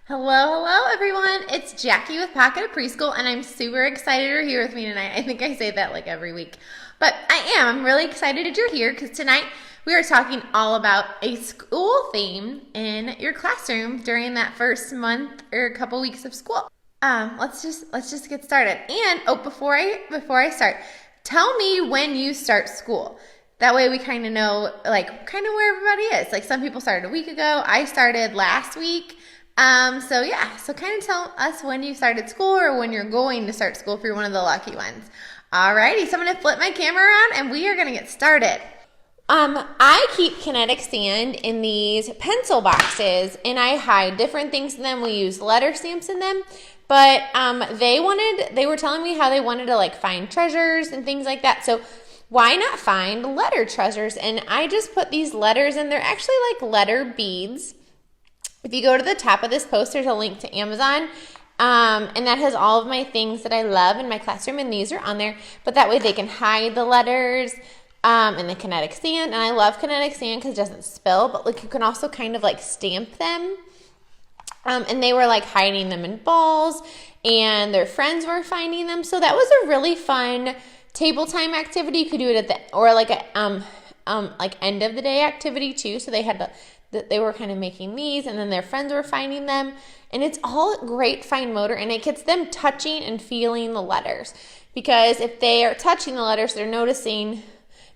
Hello everyone. It's Jackie with Pocket of Preschool, and I'm super excited you're here with me tonight. I think I say that like every week, but I am. I'm really excited that you're here because tonight we are talking all about a school theme in your classroom during that first month or a couple weeks of school. Let's just get started. And before I start, tell me when you start school. That way we kind of know where everybody is. Like some people started a week ago. I started last week. So kind of tell us when you started school or when you're going to start school if you're one of the lucky ones. Alrighty, so I'm going to flip my camera around and we are going to get started. I keep kinetic sand in these pencil boxes and I hide different things in them. We use letter stamps in them, but they were telling me how they wanted to find treasures and things like that. So why not find letter treasures? And I just put these letters in. They're actually like letter beads. If you go to the top of this post, there's a link to Amazon, and that has all of my things that I love in my classroom, and these are on there, but that way they can hide the letters and the kinetic sand, and I love kinetic sand because it doesn't spill, but you can also kind of stamp them, and they were hiding them in balls, and their friends were finding them, so that was a really fun table time activity. You could do it at or end of the day activity too, so they were kind of making these, and then their friends were finding them, and it's all great fine motor, and it gets them touching and feeling the letters, because if they are touching the letters, they're noticing,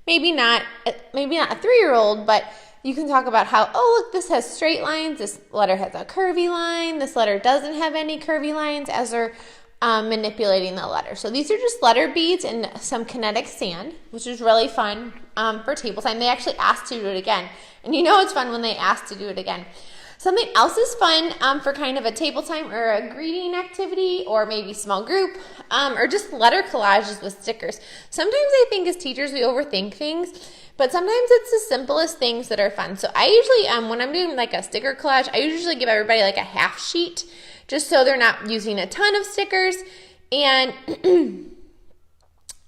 maybe not a 3-year-old, but you can talk about how, oh, look, this has straight lines, this letter has a curvy line, this letter doesn't have any curvy lines, as they're manipulating the letter. So these are just letter beads and some kinetic sand, which is really fun for table time. They actually asked to do it again. And you know it's fun when they ask to do it again. Something else is fun for kind of a table time or a greeting activity or maybe small group or just letter collages with stickers. Sometimes I think as teachers we overthink things, but sometimes it's the simplest things that are fun. So I usually, when I'm doing a sticker collage, I usually give everybody a half sheet just so they're not using a ton of stickers, and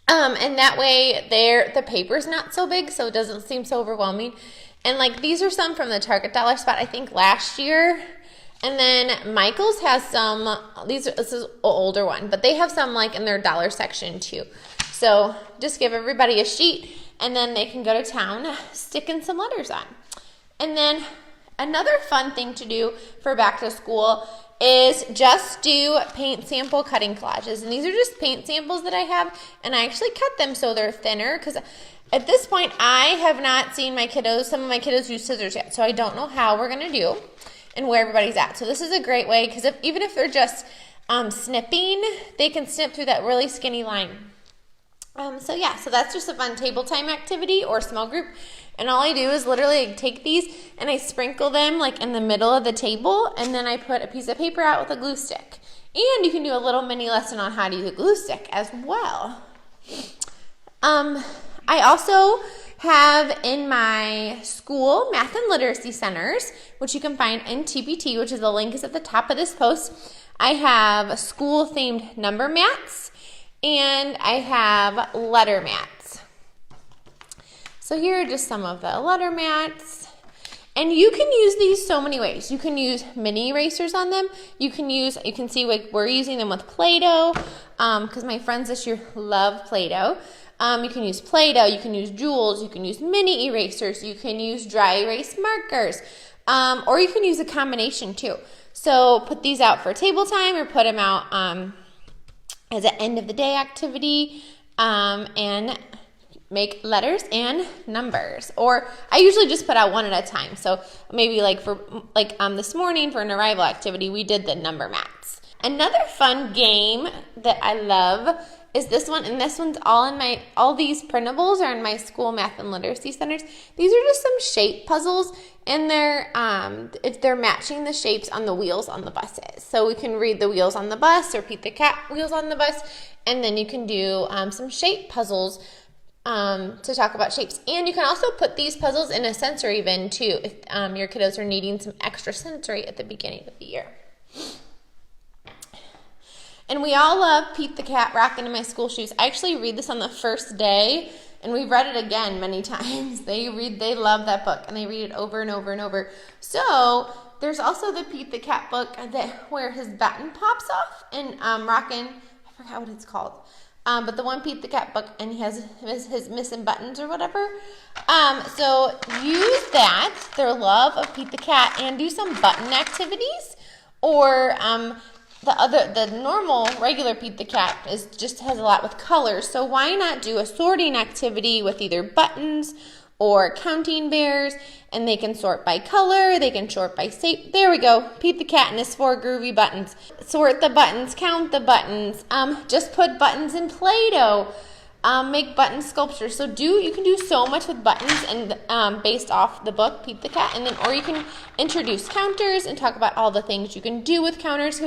and that way the paper's not so big, so it doesn't seem so overwhelming. And these are some from the Target dollar spot, I think last year. And then Michael's has some, this is an older one, but they have some in their dollar section too. So just give everybody a sheet and then they can go to town sticking some letters on. And then another fun thing to do for back to school is just do paint sample cutting collages. And these are just paint samples that I have, and I actually cut them so they're thinner, because at this point I have not seen some of my kiddos use scissors yet, so I don't know how we're going to do and where everybody's at. So this is a great way, because even if they're just snipping, they can snip through that really skinny line. So that's just a fun table time activity or small group. And all I do is literally take these and I sprinkle them in the middle of the table, and then I put a piece of paper out with a glue stick. And you can do a little mini lesson on how to use a glue stick as well. I also have in my school math and literacy centers, which you can find in TPT, which is the link is at the top of this post. I have school themed number mats and I have letter mats. So here are just some of the letter mats. And you can use these so many ways. You can use mini erasers on them. You can see we're using them with Play-Doh, because my friends this year love Play-Doh. You can use Play-Doh, you can use jewels, you can use mini erasers, you can use dry erase markers, or you can use a combination too. So put these out for table time or put them out as an end of the day activity, and make letters and numbers. Or I usually just put out one at a time. So maybe this morning for an arrival activity, we did the number mats. Another fun game that I love is this one, and this one's all these printables are in my school math and literacy centers. These are just some shape puzzles, and they're matching the shapes on the wheels on the buses. So we can read the wheels on the bus or Pete the Cat wheels on the bus, and then you can do some shape puzzles to talk about shapes. And you can also put these puzzles in a sensory bin too if your kiddos are needing some extra sensory at the beginning of the year. And we all love Pete the Cat rocking in my school shoes. I actually read this on the first day, and we've read it again many times. They love that book, and they read it over and over and over. So there's also the Pete the Cat book where his button pops off, and Rockin', I forgot what it's called. But the one Pete the Cat book, and he has his missing buttons or whatever. So use that, their love of Pete the Cat, and do some button activities. Or the normal regular Pete the Cat just has a lot with colors. So why not do a sorting activity with either buttons or counting bears, and they can sort by color, they can sort by shape. There we go, Pete the Cat and his 4 groovy buttons. Sort the buttons, count the buttons, just put buttons in Play-Doh, make button sculptures. So you can do so much with buttons, and based off the book, Pete the Cat, and then, or you can introduce counters and talk about all the things you can do with counters.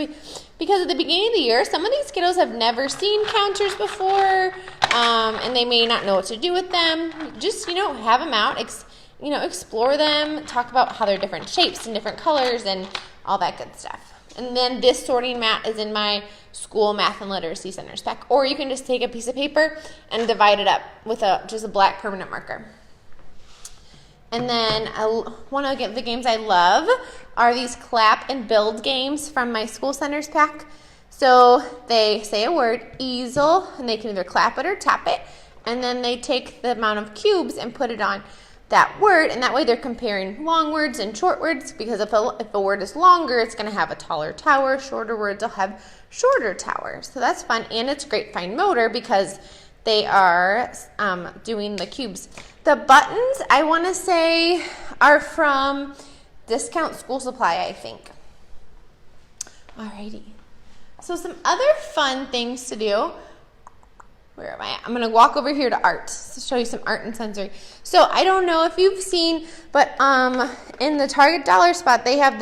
Because at the beginning of the year, some of these kiddos have never seen counters before, and they may not know what to do with them. Just, have them out, explore them, talk about how they're different shapes and different colors and all that good stuff. And then this sorting mat is in my school math and literacy centers pack. Or you can just take a piece of paper and divide it up with just a black permanent marker. And then one of the games I love are these clap and build games from my school centers pack. So they say a word, easel, and they can either clap it or tap it. And then they take the amount of cubes and put it on that word, and that way they're comparing long words and short words, because if a word is longer, it's going to have a taller tower. Shorter words will have shorter towers. So that's fun, and it's great fine motor because they are doing the cubes. The buttons, I want to say, are from Discount School Supply, I think. Alrighty. So some other fun things to do. Where am I? I'm going to walk over here to art to show you some art and sensory. So I don't know if you've seen, but in the Target dollar spot, they have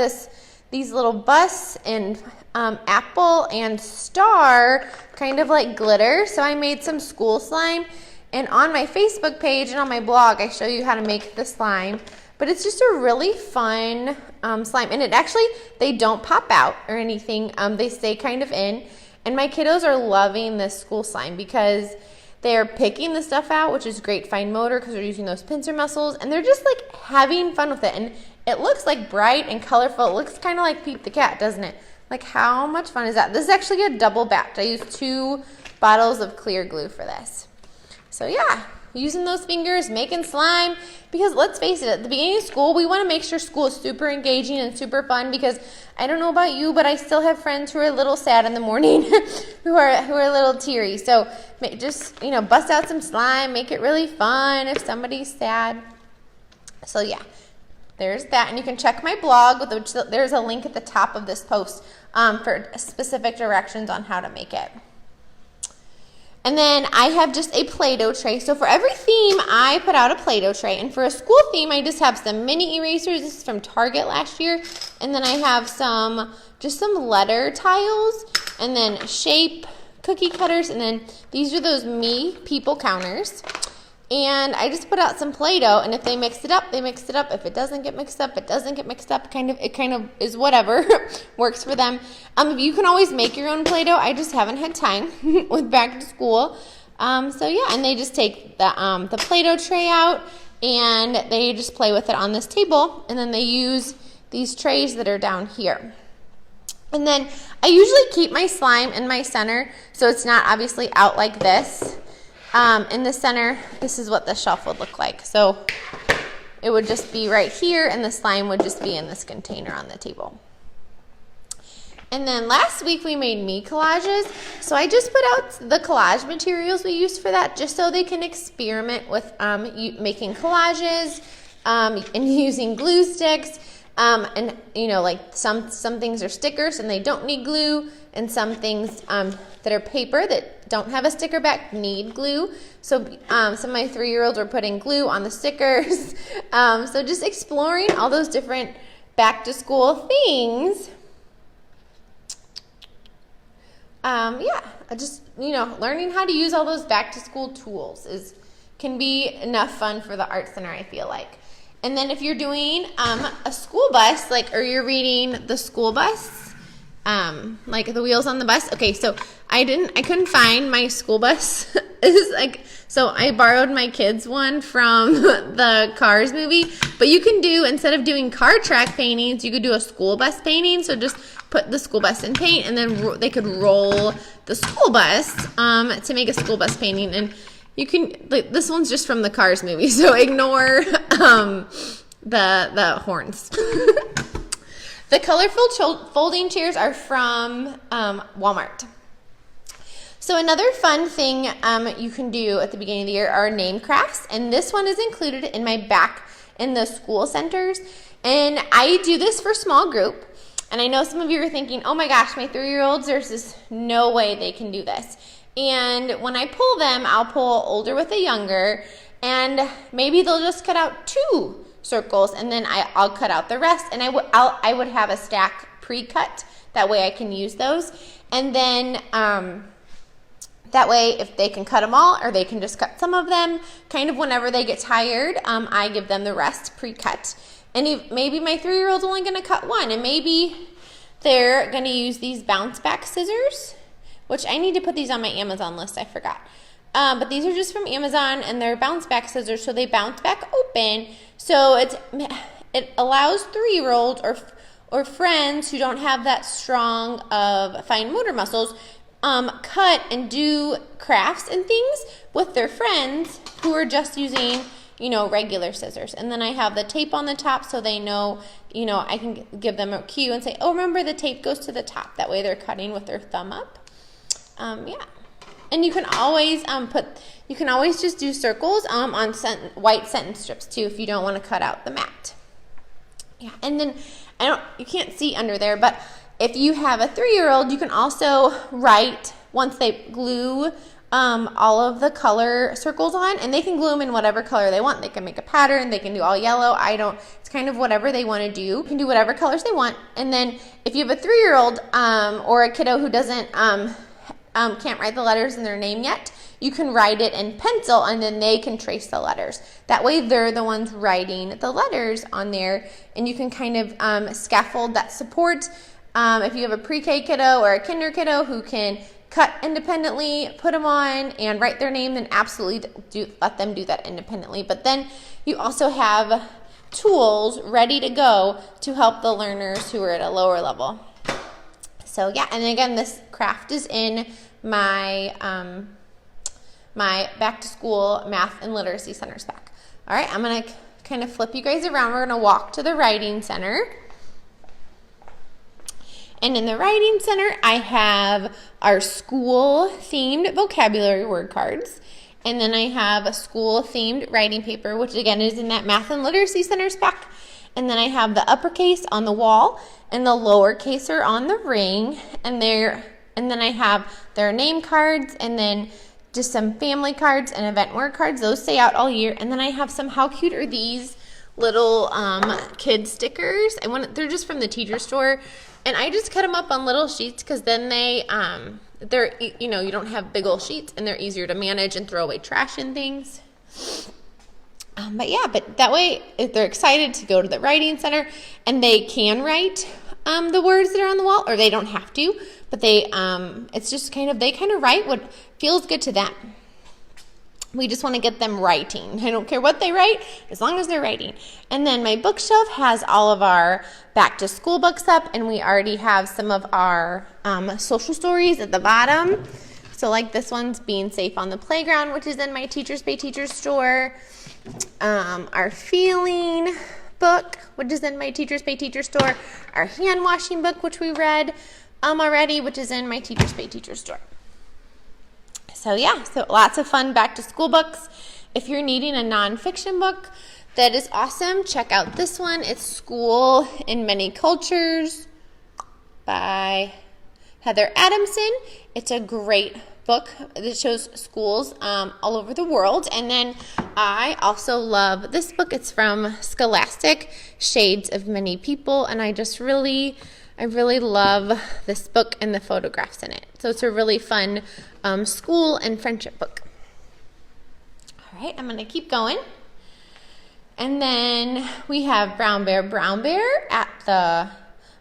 these little bus and apple and star kind of like glitter. So I made some school slime, and on my Facebook page and on my blog, I show you how to make the slime. But it's just a really fun slime, and they don't pop out or anything. They stay kind of in. And my kiddos are loving this school slime because they're picking the stuff out, which is great fine motor because they're using those pincer muscles, and they're just like having fun with it. And it looks like bright and colorful. It looks kind of like Pete the Cat, doesn't it? Like, how much fun is that? This is actually a double batch. I used 2 bottles of clear glue for this. So yeah, using those fingers, making slime, because let's face it, at the beginning of school, we want to make sure school is super engaging and super fun, because I don't know about you, but I still have friends who are a little sad in the morning, who are a little teary. So just, bust out some slime, make it really fun if somebody's sad. So yeah, there's that. And you can check my blog, which there's a link at the top of this post for specific directions on how to make it. And then I have just a Play-Doh tray. So for every theme, I put out a Play-Doh tray. And for a school theme, I just have some mini erasers. This is from Target last year. And then I have some letter tiles, and then shape cookie cutters. And then these are those people counters. And I just put out some Play-Doh, and if they mix it up, they mix it up. If it doesn't get mixed up, it doesn't get mixed up. It kind of is whatever works for them. You can always make your own Play-Doh. I just haven't had time with back to school. So yeah, and they just take the Play-Doh tray out, and they just play with it on this table, and then they use these trays that are down here. And then I usually keep my slime in my center, so it's not obviously out like this. In the center, this is what the shelf would look like. So it would just be right here, and the slime would just be in this container on the table. And then last week we made me collages. So I just put out the collage materials we used for that, just so they can experiment with making collages and using glue sticks. And like some things are stickers and they don't need glue, and some things that are paper that don't have a sticker back need glue. So some of my 3-year-olds were putting glue on the stickers. So just exploring all those different back to school things. Just learning how to use all those back to school tools can be enough fun for the art center, I feel like. And then if you're doing a school bus, or you're reading the school bus, like the wheels on the bus. Okay, so I couldn't find my school bus This is like, so I borrowed my kids one from the Cars movie, but you can do, instead of doing car track paintings, you could do a school bus painting. So just put the school bus in paint, and then they could roll the school bus to make a school bus painting. And you can, like, this one's just from the Cars movie, so ignore the horns. The colorful folding chairs are from Walmart. So another fun thing you can do at the beginning of the year are name crafts, and this one is included in my back in the school centers. And I do this for small group, and I know some of you are thinking, oh my gosh, my 3-year-olds, there's just no way they can do this. And when I pull them, I'll pull older with a younger, and maybe they'll just cut out 2 circles, and then I'll cut out the rest, and I would have a stack pre-cut. That way I can use those, and then that way if they can cut them all, or they can just cut some of them, kind of whenever they get tired, I give them the rest pre-cut. And maybe my 3-year-old's only going to cut one, and maybe they're going to use these bounce back scissors, which I need to put these on my Amazon list, I forgot. But these are just from Amazon, and they're bounce back scissors, so they bounce back open. So it allows 3-year-olds or friends who don't have that strong of fine motor muscles cut and do crafts and things with their friends who are just using, regular scissors. And then I have the tape on the top, so they know, I can give them a cue and say, oh, remember the tape goes to the top. That way they're cutting with their thumb up. Yeah. And you can always just do circles on white sentence strips too if you don't want to cut out the mat. Yeah, and then you can't see under there, but if you have a 3-year-old, you can also write, once they glue all of the color circles on, and they can glue them in whatever color they want. They can make a pattern, they can do all yellow, it's kind of whatever they want to do. You can do whatever colors they want. And then if you have a 3-year-old or a kiddo who doesn't can't write the letters in their name yet, you can write it in pencil, and then they can trace the letters. That way they're the ones writing the letters on there, and you can kind of scaffold that support. If you have a pre-K kiddo or a kinder kiddo who can cut independently, put them on, and write their name, then absolutely let them do that independently. But then you also have tools ready to go to help the learners who are at a lower level. So yeah, and again, this craft is in my my back to school math and literacy centers pack. All right, I'm gonna kind of flip you guys around. We're gonna walk to the writing center. And in the writing center, I have our school themed vocabulary word cards. And then I have a school themed writing paper, which again is in that math and literacy centers pack. And then I have the uppercase on the wall and the lowercase are on the ring. And then I have their name cards, and then just some family cards and event word cards. Those stay out all year. And then I have some how cute are these little kid stickers. They're just from the teacher store. And I just cut them up on little sheets because then they're you don't have big old sheets, and they're easier to manage and throw away trash and things. But that way, if they're excited to go to the writing center, and they can write the words that are on the wall, or they don't have to, but they kind of write what feels good to them. We just want to get them writing. I don't care what they write, as long as they're writing. And then my bookshelf has all of our back to school books up, and we already have some of our social stories at the bottom. So like this one's Being Safe on the Playground, which is in my Teachers Pay Teachers store. Our Feeling book, which is in my Teachers Pay Teachers store. Our hand washing book, which we read already, which is in my Teachers Pay Teachers store. So lots of fun back to school books. If you're needing a nonfiction book that is awesome, check out this one. It's School in Many Cultures by Heather Adamson. It's a great book that shows schools all over the world. And then I also love this book. It's from Scholastic, Shades of Many People, and I really love this book and the photographs in it. So it's a really fun school and friendship book. All right, I'm going to keep going. And then we have Brown Bear at the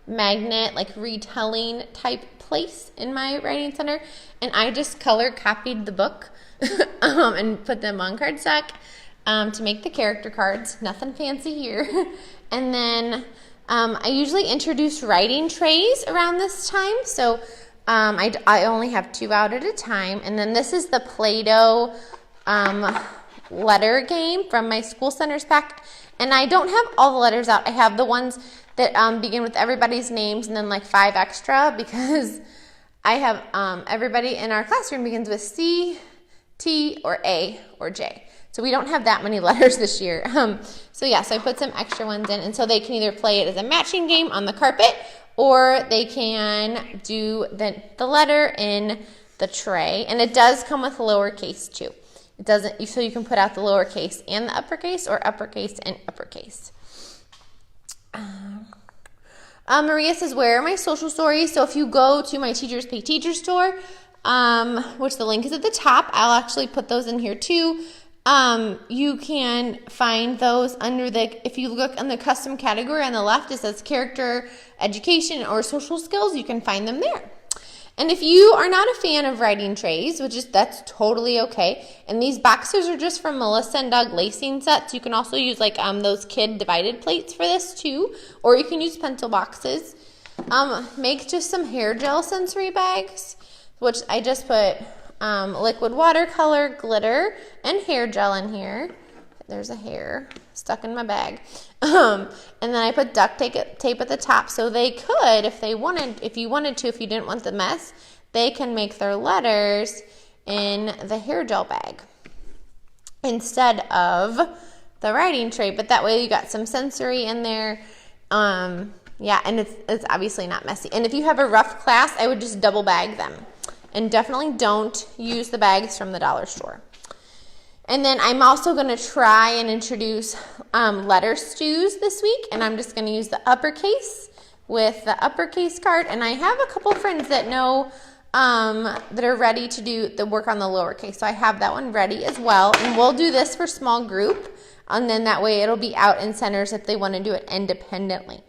magnet, like retelling type place in my writing center, and I just color copied the book and put them on cardstock to make the character cards. Nothing fancy here. And then I usually introduce writing trays around this time, so I only have 2 out at a time. And then this is the Play-Doh letter game from my School Centers pack. And I don't have all the letters out. I have the ones that begin with everybody's names and then like 5 extra, because I have everybody in our classroom begins with C, T, or A, or J. So we don't have that many letters this year. So I put some extra ones in, and so they can either play it as a matching game on the carpet, or they can do the letter in the tray. And it does come with lowercase too. It doesn't, so you can put out the lowercase and the uppercase, or uppercase and uppercase. Maria says, where are my social stories? So if you go to my Teachers Pay Teachers store, which the link is at the top, I'll actually put those in here too. You can find those under if you look on the custom category on the left, it says character, education, or social skills. You can find them there. And if you are not a fan of writing trays, that's totally okay. And these boxes are just from Melissa and Doug lacing sets. You can also use like those kid divided plates for this too, or you can use pencil boxes. Make just some hair gel sensory bags, which I just put liquid watercolor, glitter, and hair gel in here. There's a hair stuck in my bag. And then I put duct tape at the top, so they could, if you wanted to, if you didn't want the mess, they can make their letters in the hair gel bag instead of the writing tray. But that way you got some sensory in there. And it's obviously not messy. And if you have a rough class, I would just double bag them. And definitely don't use the bags from the dollar store. And then I'm also going to try and introduce letter stews this week. And I'm just going to use the uppercase with the uppercase card. And I have a couple friends that know that are ready to do the work on the lowercase. So I have that one ready as well. And we'll do this for small group. And then that way it'll be out in centers if they want to do it independently.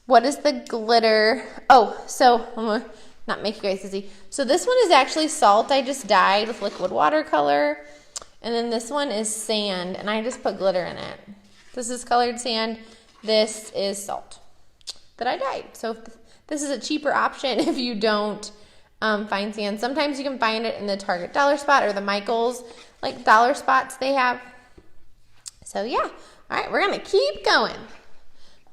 What is the glitter? Oh, so I'm going to not make you guys dizzy. So this one is actually salt I just dyed with liquid watercolor. And then this one is sand, and I just put glitter in it. This is colored sand. This is salt that I dyed. So this is a cheaper option if you don't find sand. Sometimes you can find it in the Target Dollar Spot or the Michaels, like dollar spots they have. So yeah, all right, we're gonna keep going.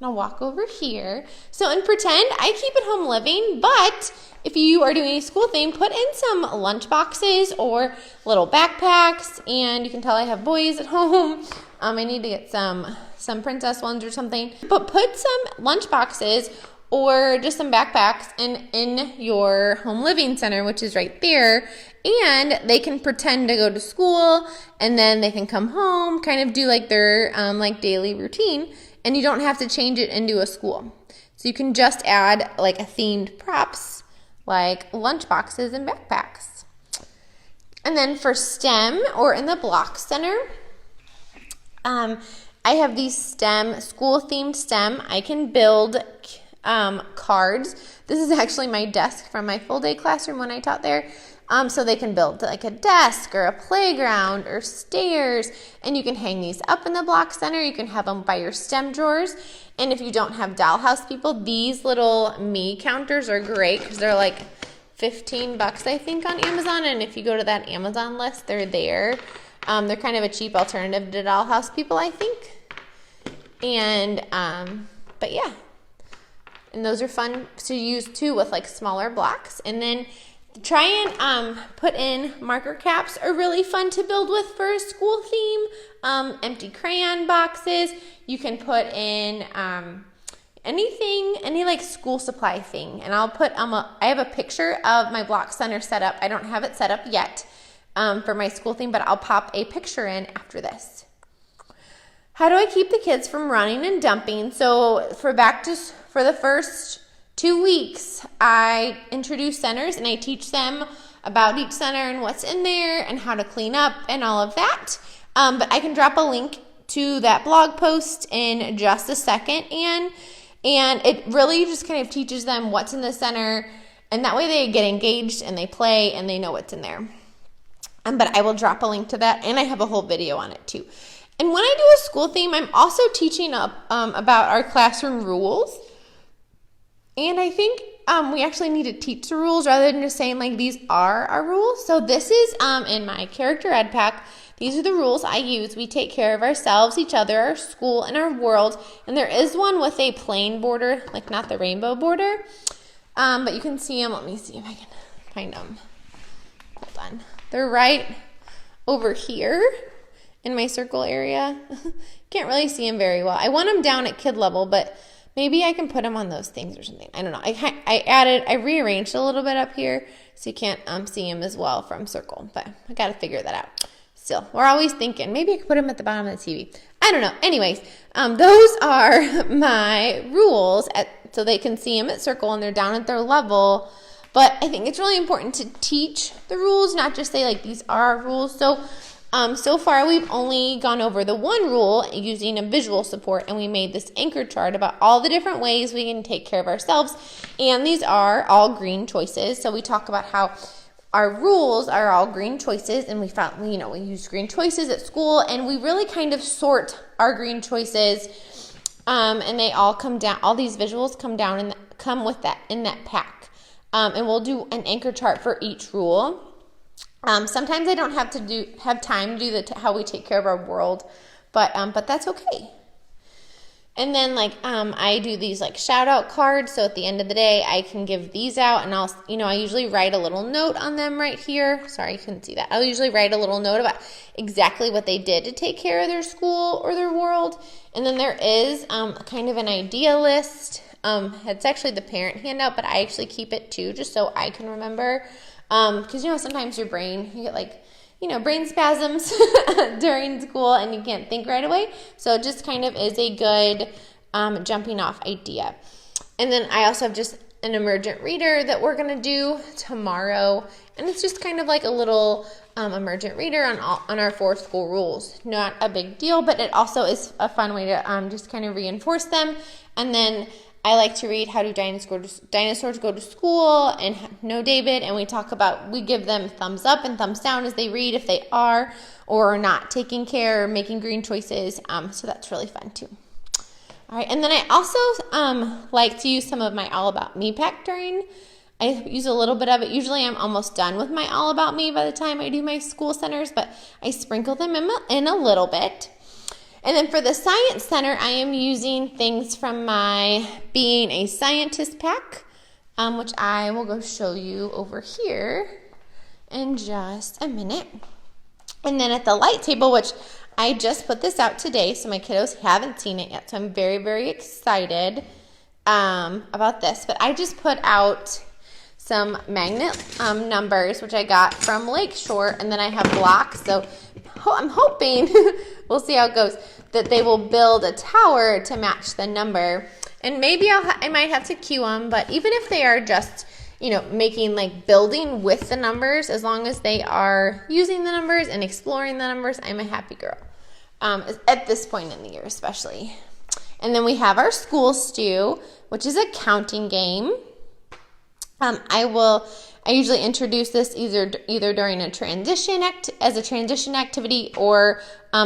I'll walk over here. So in pretend, I keep it home living, but if you are doing a school thing, put in some lunch boxes or little backpacks. And you can tell I have boys at home. I need to get some princess ones or something. But put some lunch boxes or just some backpacks in your home living center, which is right there. And they can pretend to go to school, and then they can come home, kind of do like their daily routine. And you don't have to change it into a school. So you can just add like a themed props like lunch boxes and backpacks. And then for STEM or in the block center, I have these school themed STEM. I can build cards. This is actually my desk from my full day classroom when I taught there. So they can build like a desk or a playground or stairs, and you can hang these up in the block center. You can have them by your STEM drawers. And if you don't have dollhouse people, these little me counters are great because they're like $15, I think, on Amazon. And if you go to that Amazon list, they're there. They're kind of a cheap alternative to dollhouse people, I think. And, but yeah. And those are fun to use too with like smaller blocks. And then try and put in marker caps are really fun to build with for a school theme. Empty crayon boxes. You can put in any like school supply thing. And I'll put, I have a picture of my block center set up. I don't have it set up yet for my school theme, but I'll pop a picture in after this. How do I keep the kids from running and dumping? So for the first 2 weeks, I introduce centers and I teach them about each center and what's in there and how to clean up and all of that. But I can drop a link to that blog post in just a second. And And it really just kind of teaches them what's in the center, and that way they get engaged and they play and they know what's in there. But I will drop a link to that, and I have a whole video on it too. And when I do a school theme, I'm also teaching about our classroom rules. And I think we actually need to teach the rules rather than just saying like these are our rules. So this is in my character ed pack. These are the rules I use. We take care of ourselves, each other, our school, and our world. And there is one with a plain border, like not the rainbow border. But you can see them. Let me see if I can find them. Hold on. They're right over here in my circle area. Can't really see them very well. I want them down at kid level, but maybe I can put them on those things or something. I don't know. I rearranged a little bit up here so you can't see them as well from circle, but I got to figure that out. Still, we're always thinking, maybe I could put them at the bottom of the TV. I don't know. Anyways, those are my rules, so they can see them at circle and they're down at their level. But I think it's really important to teach the rules, not just say like these are our rules. So far we've only gone over the one rule using a visual support, and we made this anchor chart about all the different ways we can take care of ourselves. And these are all green choices. So we talk about how our rules are all green choices, and we found, we use green choices at school, and we really kind of sort our green choices, and they all come down. All these visuals come down and come with that in that pack, and we'll do an anchor chart for each rule. Sometimes I don't have time to do how we take care of our world, but that's okay. And then I do these shout out cards. So at the end of the day, I can give these out, and I usually write a little note on them right here. Sorry, you couldn't see that. I'll usually write a little note about exactly what they did to take care of their school or their world. And then there is kind of an idea list. It's actually the parent handout, but I actually keep it too, just so I can remember. Because sometimes you get brain spasms during school and you can't think right away. So it just kind of is a good jumping off idea. And then I also have just an emergent reader that we're going to do tomorrow. And it's just kind of like a little emergent reader on our 4 school rules. Not a big deal, but it also is a fun way to just kind of reinforce them. And then I like to read How Do Dinosaurs Go to School and No David, and we give them thumbs up and thumbs down as they read if they are or not taking care or making green choices, so that's really fun too. All right, and then I also like to use some of my All About Me pack I use a little bit of it. Usually I'm almost done with my All About Me by the time I do my school centers, but I sprinkle them in a little bit. And then for the Science Center, I am using things from my Being a Scientist pack, which I will go show you over here in just a minute. And then at the light table, which I just put this out today, so my kiddos haven't seen it yet, so I'm very, very excited about this. But I just put out some magnet numbers, which I got from Lakeshore, and then I have blocks, so I'm hoping, we'll see how it goes, that they will build a tower to match the number. And maybe I might have to cue them, but even if they are just, making building with the numbers, as long as they are using the numbers and exploring the numbers, I'm a happy girl. At this point in the year, especially. And then we have our School Stew, which is a counting game. I usually introduce this either during a transition activity or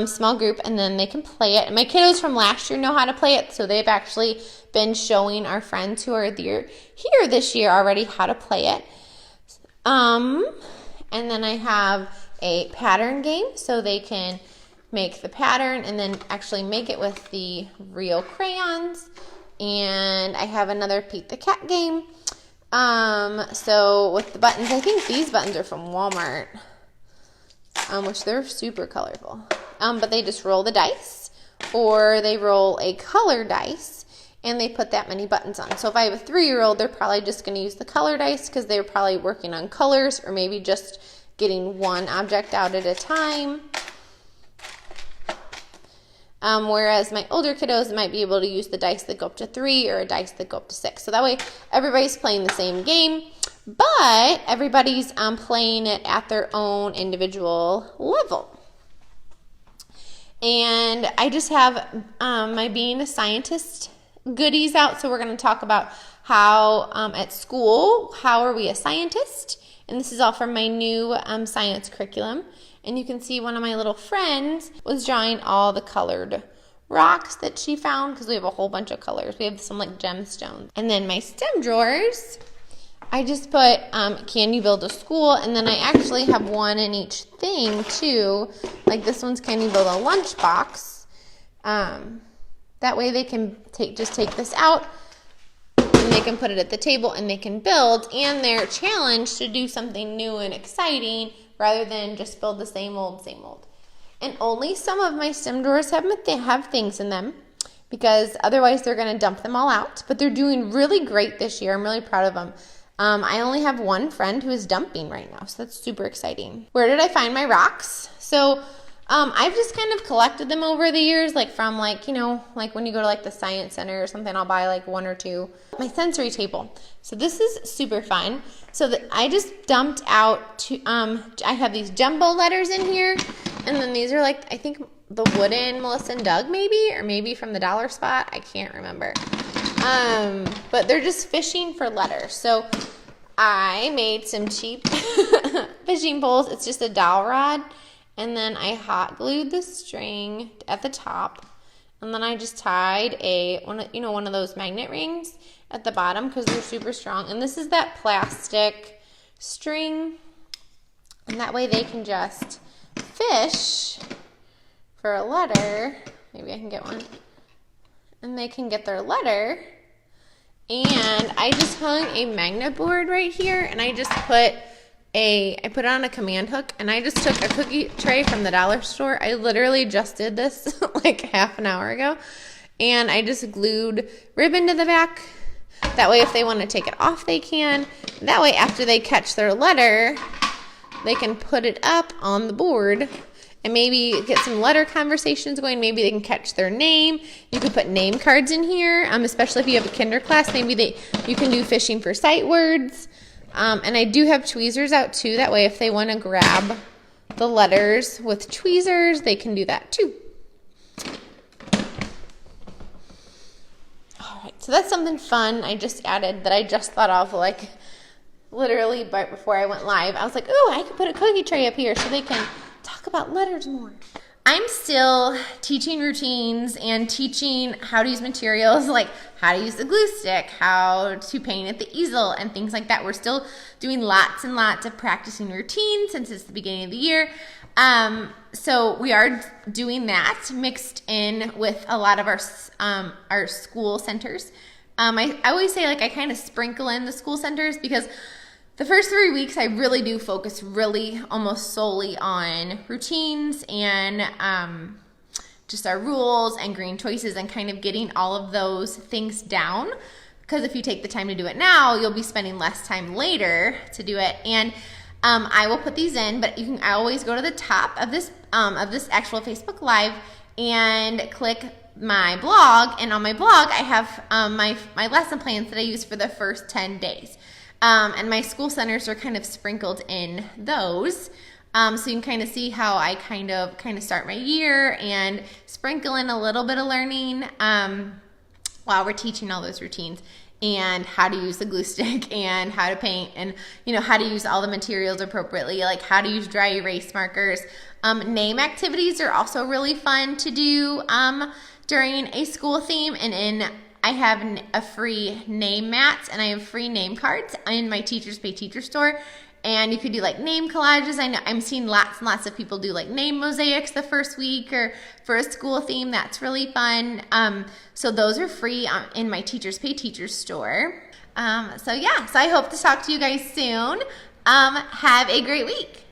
small group, and then they can play it. And my kiddos from last year know how to play it, so they've actually been showing our friends who are here this year already how to play it. And then I have a pattern game, so they can make the pattern and then actually make it with the real crayons. And I have another Pete the Cat game. So with the buttons, I think these buttons are from Walmart, which they're super colorful. But they just roll the dice, or they roll a color dice, and they put that many buttons on. So if I have a 3-year-old, they're probably just going to use the color dice because they're probably working on colors, or maybe just getting one object out at a time. Whereas my older kiddos might be able to use the dice that go up to 3 or a dice that go up to 6. So that way everybody's playing the same game, but everybody's playing it at their own individual level. And I just have my Being a Scientist goodies out. So we're going to talk about how at school, how are we a scientist? And this is all from my new science curriculum. And you can see one of my little friends was drawing all the colored rocks that she found, because we have a whole bunch of colors. We have some like gemstones. And then my STEM drawers, I just put can you build a school, and then I actually have one in each thing too. Like this one's can you build a lunchbox. That way they can take this out and they can put it at the table and they can build, and they're challenged to do something new and exciting rather than just build the same old, same old. And only some of my STEM drawers have things in them, because otherwise they're going to dump them all out. But they're doing really great this year. I'm really proud of them. I only have one friend who is dumping right now, so that's super exciting. Where did I find my rocks? So I've just kind of collected them over the years, like from like when you go to like the science center or something, I'll buy like one or two. My sensory table. So this is super fun. So that I just dumped out I have these jumbo letters in here, and then these are like, I think the wooden Melissa and Doug maybe, or maybe from the dollar spot. I can't remember. But they're just fishing for letters. So I made some cheap fishing poles. It's just a dowel rod. And then I hot glued the string at the top. And then I just tied one of those magnet rings at the bottom, because they're super strong. And this is that plastic string. And that way they can just fish for a letter. Maybe I can get one. And they can get their letter. And I just hung a magnet board right here, and I just put it on a command hook, and I just took a cookie tray from the dollar store. I literally just did this like half an hour ago, and I just glued ribbon to the back. That way if they want to take it off, they can. That way after they catch their letter, they can put it up on the board and maybe get some letter conversations going. Maybe they can catch their name. You can put name cards in here, especially if you have a kinder class. Maybe you can do fishing for sight words. And I do have tweezers out too. That way if they want to grab the letters with tweezers, they can do that too. All right, so that's something fun I just added that I just thought of like literally right before I went live. I was like, oh, I could put a cookie tray up here so they can talk about letters more. I'm still teaching routines and teaching how to use materials, like how to use the glue stick, how to paint at the easel, and things like that. We're still doing lots and lots of practicing routines since it's the beginning of the year. So we are doing that mixed in with a lot of our school centers. I always say like I kind of sprinkle in the school centers, because the first 3 weeks, I really do focus almost solely on routines and just our rules and green choices and kind of getting all of those things down. Because if you take the time to do it now, you'll be spending less time later to do it. And I will put these in, but I always go to the top of this actual Facebook Live and click my blog. And on my blog, I have my lesson plans that I use for the first 10 days. And my school centers are kind of sprinkled in those. So you can kind of see how I kind of start my year and sprinkle in a little bit of learning while we're teaching all those routines, and how to use the glue stick and how to paint, and how to use all the materials appropriately, like how to use dry erase markers. Name activities are also really fun to do during a school theme, and I have a free name mat, and I have free name cards in my Teachers Pay Teacher store. And you could do like name collages. I know I'm seeing lots and lots of people do like name mosaics the first week or for a school theme. That's really fun. So those are free in my Teachers Pay Teacher store. So I hope to talk to you guys soon. Have a great week.